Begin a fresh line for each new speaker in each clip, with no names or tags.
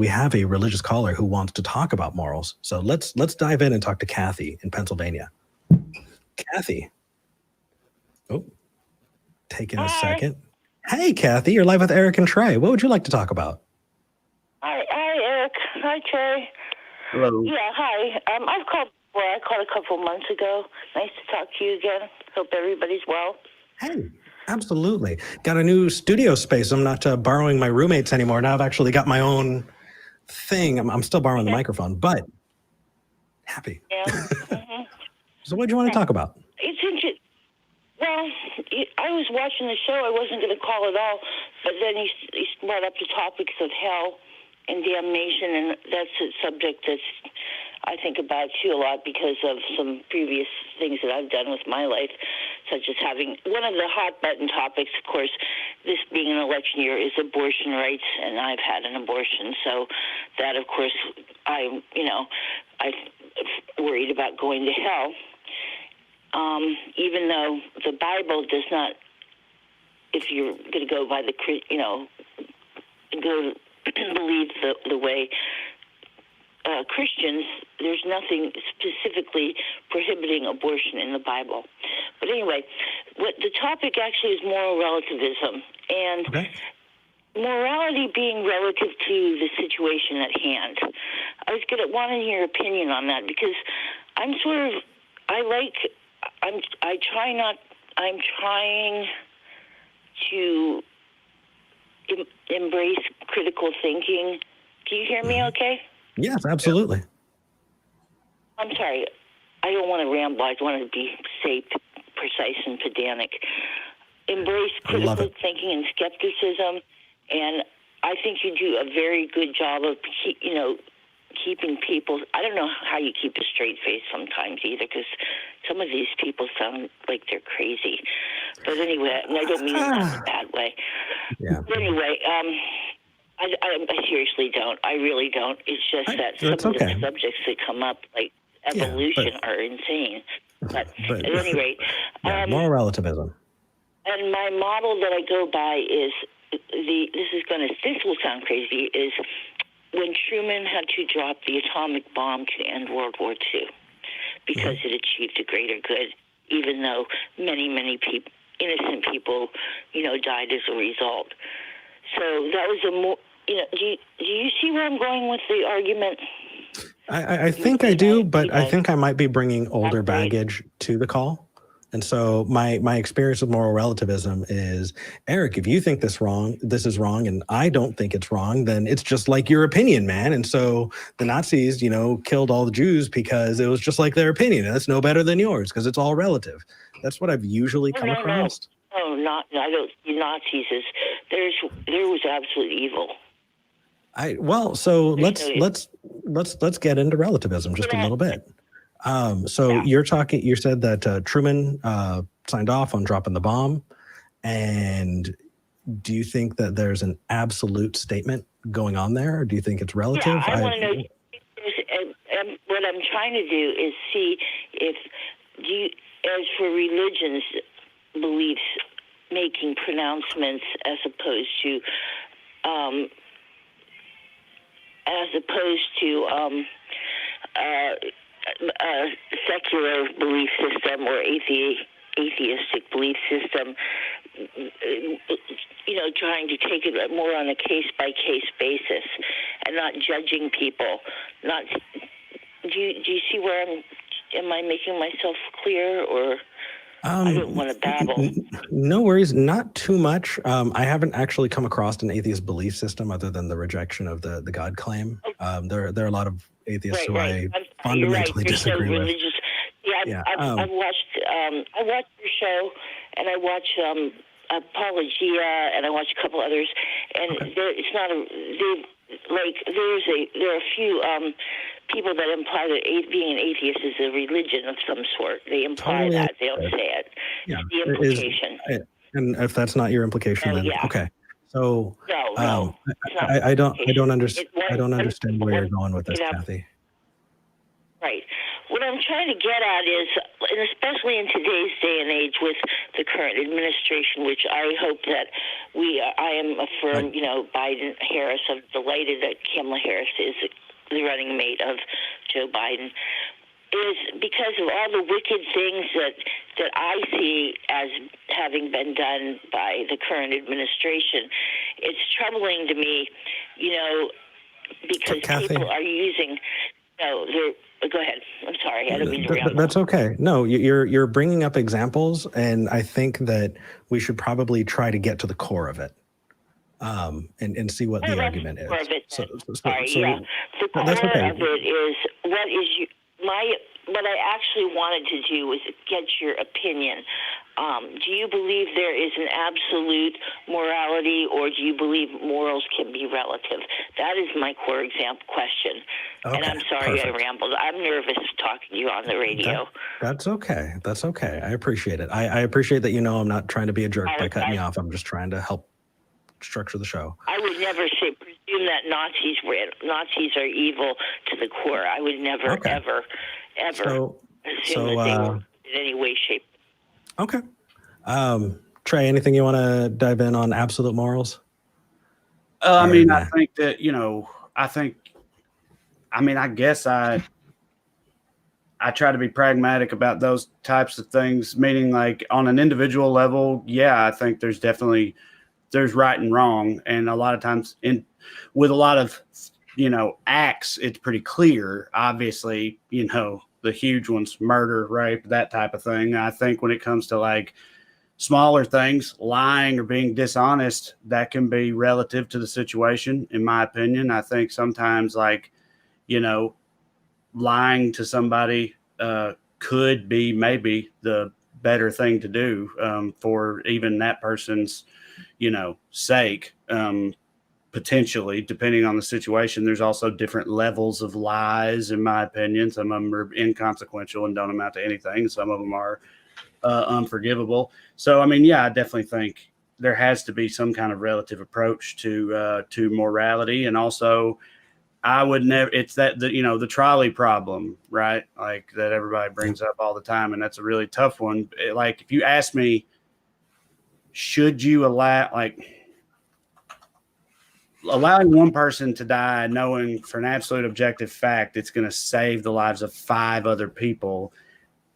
we have a religious caller who wants to talk about morals. So let's dive in and talk to Kathy in Pennsylvania. Kathy. Oh, taking a second. Hey, Kathy, you're live with Eric and Trae. What would you like to talk about?
Hi, Eric. Hi, Trae.
Hello.
Yeah, hi. I've called before. I called a couple months ago. Nice to talk to you again. Hope everybody's well.
Hey, absolutely. Got a new studio space. I'm not borrowing my roommates anymore. Now I've actually got my own thing. I'm still borrowing the microphone, but happy.
Yeah. Mm-hmm.
So what do you want to talk about?
It's interesting. Well, I was watching the show. I wasn't going to call at all, but then he brought up the topics of hell and damnation, and that's a subject that's I think about too a lot because of some previous things that I've done with my life, such as having one of the hot button topics, of course, this being an election year, is abortion rights, and I've had an abortion, so that, of course, I worried about going to hell. Even though the Bible does not, if you're going to go by the, go believe the way Christians, there's nothing specifically prohibiting abortion in the Bible. But anyway, what the topic actually is moral relativism, and morality being relative to the situation at hand. I was going to want your opinion on that because I'm trying to embrace critical thinking. Do you hear me okay?
Yes, absolutely.
I'm sorry. I don't want to ramble. I want to be safe, precise, and pedantic. Embrace critical thinking and skepticism, and I think you do a very good job of, keeping people. I don't know how you keep a straight face sometimes either, because some of these people sound like they're crazy. But anyway, and I don't mean it in a bad way.
Yeah.
But anyway, I seriously don't. I really don't. It's just that some of the subjects that come up, like evolution, are insane. But at any rate,
moral relativism.
And my model that I go by is this will sound crazy, is when Truman had to drop the atomic bomb to end World War II because it achieved a greater good, even though many, many people, innocent people, died as a result. So that was a more, do you see where I'm going with the argument?
I think I do, but I think I might be bringing older baggage to the call. And so my experience with moral relativism is, Eric, if you think this is wrong, and I don't think it's wrong, then it's just like your opinion, man. And so the Nazis, killed all the Jews because it was just like their opinion, and it's no better than yours because it's all relative. That's what I've usually come across.
No, I don't see Nazis as there was absolute evil.
Let's get into relativism just a little bit. You said that Truman signed off on dropping the bomb, and do you think that there's an absolute statement going on there, or do you think it's relative?
Yeah, I want to know. What I'm trying to do is see if as for religions, beliefs, making pronouncements as opposed to secular belief system or atheistic belief system, trying to take it more on a case-by-case basis and not judging people. Do you see where am I making myself clear, or I don't want to babble?
No worries, not too much. I haven't actually come across an atheist belief system other than the rejection of the God claim. There are a lot of atheists who I fundamentally disagree with.
I've watched your show, and I watch Apologia, and I watch a couple others, and there are a few people that imply that being an atheist is a religion of some sort. They imply that. They don't say it.
Yeah.
It's the implication.
And if that's not your implication, then okay. So
no,
I don't understand where you're going with this, Kathy.
Right. What I'm trying to get at is, and especially in today's day and age with the current administration, which I hope that I am a firm, Biden, Harris. I'm delighted that Kamala Harris is the running mate of Joe Biden, is because of all the wicked things that I see as having been done by the current administration. It's troubling to me, because people are using, go ahead. I'm sorry. I don't mean to ramble.
That's okay. No, you're bringing up examples, and I think that we should probably try to get to the core of it, and see what the argument is.
The core
that's okay.
of it is what I actually wanted to do was get your opinion. Do you believe there is an absolute morality, or do you believe morals can be relative? That is my core question. Okay, and I'm sorry perfect. I rambled. I'm nervous talking to you on the radio.
That's okay. That's okay. I appreciate it. I appreciate that I'm not trying to be a jerk by cutting you off. I'm just trying to help structure the show.
I would never presume that Nazis are evil to the core. I would never, ever assume that they were in any way, shape.
Okay. Trae, anything you want to dive in on absolute morals?
I think that, I guess I try to be pragmatic about those types of things, meaning like on an individual level, I think there's right and wrong. And a lot of times with a lot of, acts, it's pretty clear, obviously, the huge ones, murder, rape, that type of thing. I think when it comes to like smaller things, lying or being dishonest, that can be relative to the situation, in my opinion. I think sometimes lying to somebody could be maybe the better thing to do for even that person's, sake. Potentially, depending on the situation. There's also different levels of lies, in my opinion. Some of them are inconsequential and don't amount to anything. Some of them are unforgivable. So, I definitely think there has to be some kind of relative approach to morality. And also, I would never, it's that, the trolley problem, right? Like that everybody brings up all the time. And that's a really tough one. Like, if you ask me, should you allowing one person to die knowing for an absolute objective fact it's going to save the lives of 5 other people,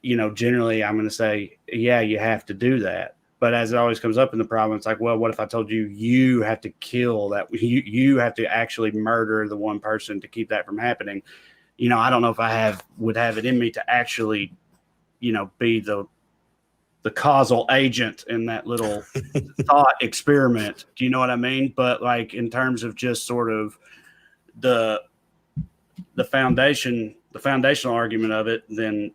generally I'm going to say, yeah, you have to do that. But as it always comes up in the problem, it's like, well, what if I told you have to kill that? You have to actually murder the one person to keep that from happening. I don't know if would have it in me to actually, be the causal agent in that little thought experiment. Do you know what I mean? But like in terms of just sort of the foundational argument of it, then,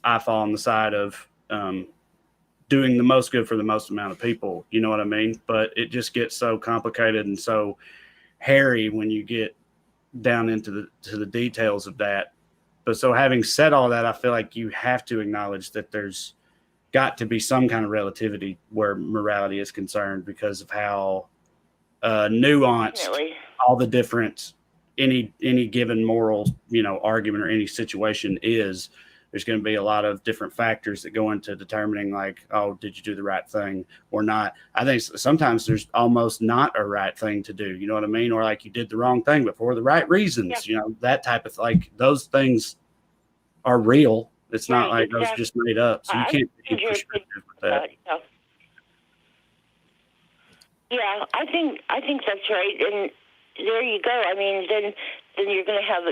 I fall on the side of doing the most good for the most amount of people. You know what I mean? But it just gets so complicated and so hairy when you get down into the details of that. But so having said all that, I feel like you have to acknowledge that there's got to be some kind of relativity where morality is concerned because of how nuanced all the different any given moral argument or any situation is. There's going to be a lot of different factors that go into determining like, oh, did you do the right thing or not? I think sometimes there's almost not a right thing to do. You know what I mean? Or like you did the wrong thing, but for the right reasons. Yeah. That type of like those things are real. It's not like those just made up. So you can't be prescriptive with that.
Yeah, I think that's right. And there you go. I mean, then you're going to have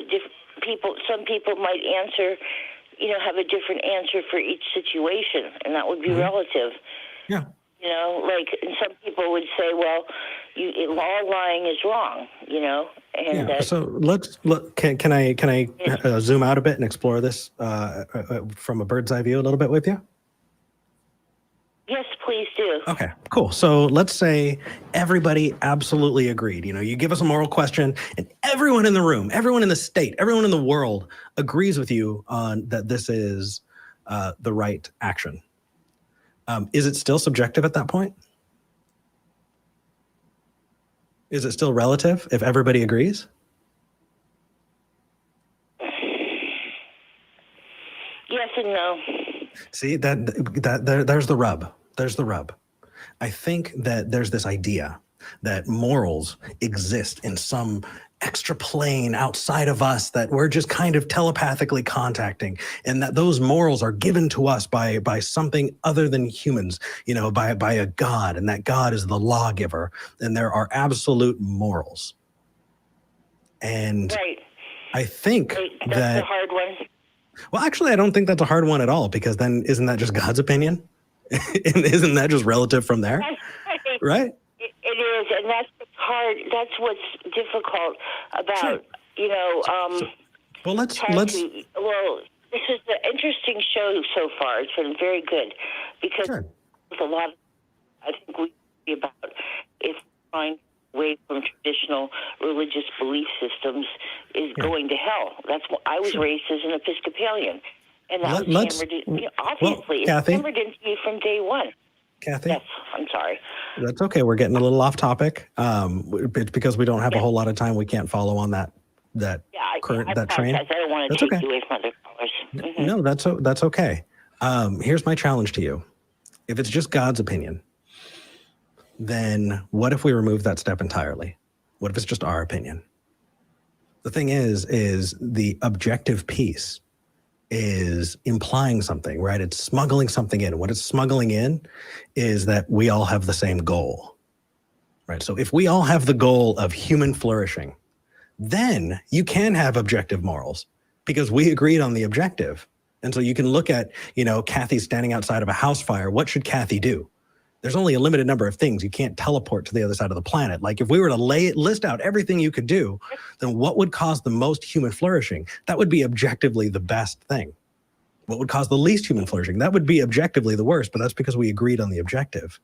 some people might answer, have a different answer for each situation, and that would be relative.
Yeah.
And some people would say, well, all lying is wrong, And
so can I zoom out a bit and explore this from a bird's eye view a little bit with you?
Yes, please do.
Okay, cool. So let's say everybody absolutely agreed. You give us a moral question and everyone in the room, everyone in the state, everyone in the world agrees with you on that this is the right action. Is it still subjective at that point? Is it still relative if everybody agrees?
and no.
See, there's the rub. There's the rub. I think that there's this idea that morals exist in some extra plane outside of us that we're just kind of telepathically contacting, and that those morals are given to us by something other than humans, by a God, and that God is the lawgiver, and there are absolute morals. And
Right.
I think
that's a hard one.
Well, actually, I don't think that's a hard one at all, because then isn't that just God's opinion? And isn't that just relative from there? Right?
It is, and that's hard. That's what's difficult about,
well, let's.
Well, this is an interesting show so far. It's been very good because with a lot of, I think we be about if find away from traditional religious belief systems is going to hell. That's what I was raised as an Episcopalian, and that was hammered. Obviously, it's hammered into you from day one.
Kathy?
Yes, I'm sorry.
That's okay. We're getting a little off topic. It's because we don't have a whole lot of time. We can't follow on that train.
I don't want to take you away from other callers. Mm-hmm.
No, that's okay. Here's my challenge to you. If it's just God's opinion, then what if we remove that step entirely? What if it's just our opinion? The thing is the objective piece is implying something, right? It's smuggling something in. What it's smuggling in is that we all have the same goal, right? So if we all have the goal of human flourishing, then you can have objective morals because we agreed on the objective. And so you can look at, Kathy standing outside of a house fire. What should Kathy do? There's only a limited number of things. You can't teleport to the other side of the planet. Like if we were to list out everything you could do, then what would cause the most human flourishing? That would be objectively the best thing. What would cause the least human flourishing? That would be objectively the worst, but that's because we agreed on the objective.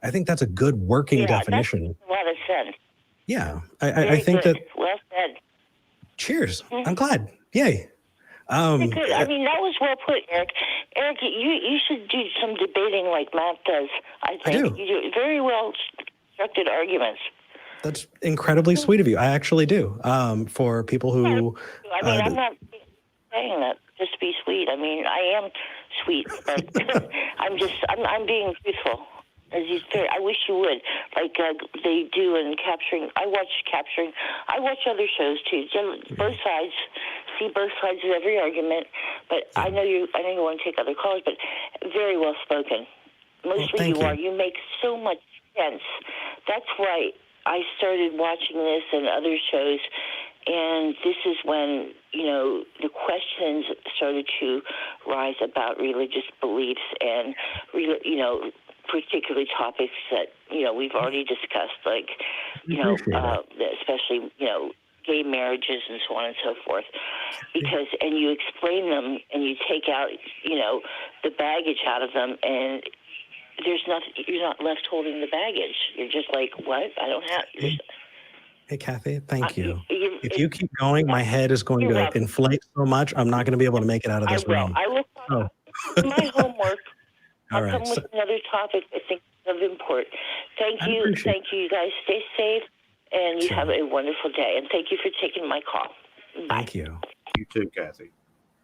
I think that's a good working definition.
That's a lot of sense.
Yeah, I think
good.
that.
Well said.
Cheers. Mm-hmm. I'm glad. Yay.
Good. I mean, that was well put, Eric. Eric, you should do some debating like Matt does. I think you do very well constructed arguments.
That's incredibly sweet of you. I actually do. For people who,
I'm not saying that just to be sweet. I mean, I am sweet, but I'm being truthful. I wish you would, like they do in Capturing. I watch other shows too. Both sides, see both sides of every argument. But I know you want to take other calls, but very well spoken. Mostly you are. You make so much sense. That's why I started watching this and other shows. And this is when, the questions started to rise about religious beliefs and, particularly topics that, we've already discussed, like, especially, gay marriages and so on and so forth. Because, and you explain them and you take out, the baggage out of them, and you're not left holding the baggage. You're just like, what? I don't have...
Hey, Kathy, thank you. If you keep going, my head is going to inflate so much, I'm not going to be able to make it out of this room.
I will do my homework. I'll come with another topic I think of import. Thank you. Thank you, you guys. Stay safe, and you have a wonderful day. And thank you for taking my call. Bye.
Thank you.
You too, Kathy.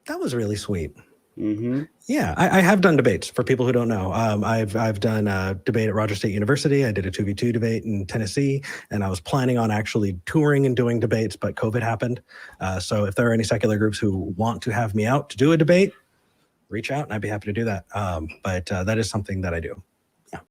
That was really sweet.
Mm-hmm.
Yeah, I have done debates. For people who don't know, I've done a debate at Rogers State University. I did a 2v2 debate in Tennessee, and I was planning on actually touring and doing debates, but COVID happened. So if there are any secular groups who want to have me out to do a debate, reach out, and I'd be happy to do that. But that is something that I do.